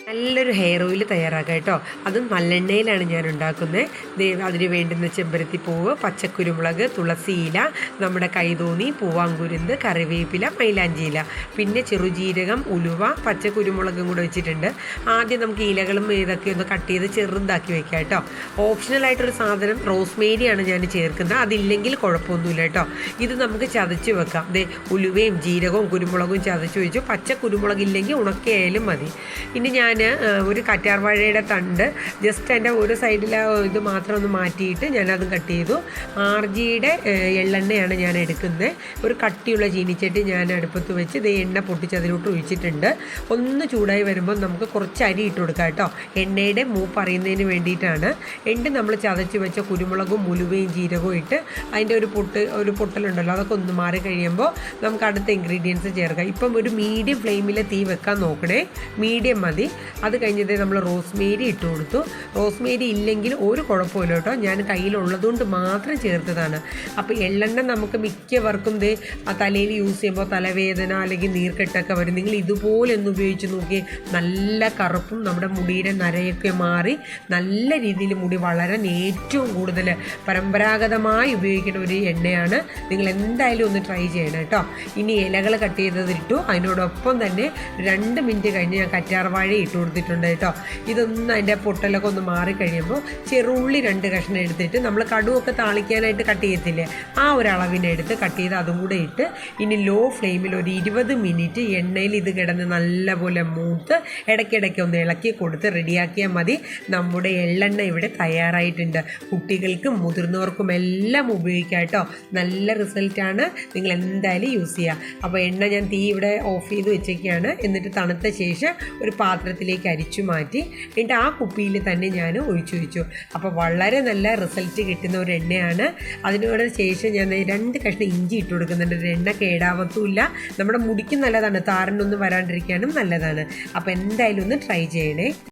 നല്ലൊരു hair oil തയ്യാറാക്കാം കേട്ടോ. അതും നല്ലെണ്ണയിലാണ് ഞാൻ ഉണ്ടാക്കുന്നത്. അതിന് വേണ്ടുന്ന ചെമ്പരത്തിപ്പൂവ്, പച്ചക്കുരുമുളക്, തുളസിയില, നമ്മുടെ കൈതോന്നി, പൂവാങ്കുരുന്ത്, കറിവേപ്പില, മൈലാഞ്ചിയില, പിന്നെ ചെറുജീരകം, ഉലുവ, പച്ചക്കുരുമുളകും കൂടെ വെച്ചിട്ടുണ്ട്. ആദ്യം നമുക്ക് ഇലകളും ഇതൊക്കെ ഒന്ന് കട്ട് ചെയ്ത് ചെറുതാക്കി വെക്കാം കേട്ടോ. ഓപ്ഷണലായിട്ടൊരു സാധനം റോസ്മേരിയാണ് ഞാൻ ചേർക്കുന്നത്. അതില്ലെങ്കിൽ കുഴപ്പമൊന്നുമില്ല കേട്ടോ. ഇത് നമുക്ക് ചതച്ച് വെക്കാം. ഉലുവയും ജീരകവും കുരുമുളകും ചതച്ച് വെച്ചു. പച്ചക്കുരുമുളക് ഇല്ലെങ്കിൽ ഉണക്കിയായാലും മതി. ഇനി ഞാൻ ഒരു കറ്റാർവാഴയുടെ തണ്ട് ജസ്റ്റ് എൻ്റെ ഒരു സൈഡിലെ ഇത് മാത്രം ഒന്ന് മാറ്റിയിട്ട് ഞാനത് കട്ട് ചെയ്തു. ആർജിയുടെ എള്ളെണ്ണയാണ് ഞാൻ എടുക്കുന്നത്. ഒരു കട്ടിയുള്ള ചീനിച്ചട്ടി ഞാൻ അടുപ്പത്ത് വെച്ച് എണ്ണ പൊട്ടിച്ച് അതിലോട്ട് ഒഴിച്ചിട്ടുണ്ട്. ഒന്ന് ചൂടായി വരുമ്പോൾ നമുക്ക് കുറച്ച് അരി ഇട്ട് കൊടുക്കാം കേട്ടോ. എണ്ണയുടെ മൂപ്പ് അറിയുന്നതിന് വേണ്ടിയിട്ടാണ്. നമ്മൾ ചതച്ച് വെച്ച കുരുമുളകും ഉലുവയും ജീരകവും ഇട്ട് അതിൻ്റെ ഒരു പൊട്ടലുണ്ടല്ലോ, അതൊക്കെ ഒന്ന് മാറി കഴിയുമ്പോൾ നമുക്ക് അടുത്ത ഇൻഗ്രീഡിയൻസ് ചേർക്കാം. ഇപ്പം ഒരു മീഡിയം ഫ്ലെയിമിൽ തീ വെക്കാൻ നോക്കണേ, മീഡിയം മതി. അത് കഴിഞ്ഞത് നമ്മൾ റോസ്മേരി ഇട്ട് കൊടുത്തു. റോസ്മേരി ഇല്ലെങ്കിൽ ഒരു കുഴപ്പമില്ല കേട്ടോ, ഞാൻ കയ്യിലുള്ളതുകൊണ്ട് മാത്രം ചേർത്തതാണ്. അപ്പോൾ എള്ളെണ്ണ നമുക്ക് മിക്കവർക്കും ആ തലയിൽ യൂസ് ചെയ്യുമ്പോൾ തലവേദന അല്ലെങ്കിൽ നീർക്കെട്ടൊക്കെ വരും. നിങ്ങൾ ഇതുപോലെ ഒന്ന് ഉപയോഗിച്ച് നോക്കി, നല്ല കറുപ്പും നമ്മുടെ മുടിയുടെ നരയൊക്കെ മാറി നല്ല രീതിയിൽ മുടി വളരാൻ ഏറ്റവും കൂടുതൽ പരമ്പരാഗതമായി ഉപയോഗിക്കുന്ന ഒരു എണ്ണയാണ്. നിങ്ങൾ എന്തായാലും ഒന്ന് ട്രൈ ചെയ്യണം കേട്ടോ. ഇനി ഇലകൾ കട്ട് ചെയ്തതിട്ടു. അതിനോടൊപ്പം തന്നെ 2 മിനിറ്റ് കഴിഞ്ഞ് ഞാൻ കറ്റാർവാഴ ഇട്ട് കൊടുത്തിട്ടുണ്ട് കേട്ടോ. ഇതൊന്ന് അതിൻ്റെ പൊട്ടലൊക്കെ ഒന്ന് മാറിക്കഴിയുമ്പോൾ ചെറുള്ളി 2 കഷ്ണം എടുത്തിട്ട് നമ്മൾ കടുവൊക്കെ താളിക്കാനായിട്ട് കട്ട് ചെയ്യത്തില്ലേ, ആ ഒരു അളവിനെടുത്ത് കട്ട് ചെയ്ത് അതും കൂടെ ഇട്ട് ഇനി ലോ ഫ്ലെയിമിൽ ഒരു 20 മിനിറ്റ് എണ്ണയിൽ ഇത് കിടന്ന് നല്ലപോലെ മൂത്ത് ഇടയ്ക്കിടയ്ക്ക് ഒന്ന് ഇളക്കി കൊടുത്ത് റെഡിയാക്കിയാൽ മതി. നമ്മുടെ എള്ളെണ്ണ ഇവിടെ തയ്യാറായിട്ടുണ്ട്. കുട്ടികൾക്കും മുതിർന്നവർക്കും എല്ലാം ഉപയോഗിക്കാം കേട്ടോ. നല്ല റിസൾട്ടാണ്. നിങ്ങൾ എന്തായാലും യൂസ് ചെയ്യുക. അപ്പോൾ എണ്ണ ഞാൻ തീ ഇവിടെ ഓഫ് ചെയ്ത് വെച്ചേക്കാണ്. എന്നിട്ട് തണുത്ത ശേഷം ഒരു പാത്രത്തിലേക്ക് അരിച്ചു മാറ്റി എന്നിട്ട് ആ കുപ്പിയിൽ തന്നെ ഞാൻ ഒഴിച്ചു വെച്ചു. അപ്പോൾ വളരെ നല്ല റിസൾട്ട് കിട്ടുന്ന ഒരു എണ്ണയാണ്. അതിനോട് ശേഷം ഞാൻ 2 കഷ്ണം ഇഞ്ചി ഇട്ട് കൊടുക്കുന്നുണ്ട്. എണ്ണ കേടാവത്തുമില്ല, നമ്മുടെ മുടിക്കും നല്ലതാണ്, താരനൊന്നും വരാണ്ടിരിക്കാനും നല്ലതാണ്. അപ്പോൾ എന്തായാലും ഒന്ന് ട്രൈ ചെയ്യണേ.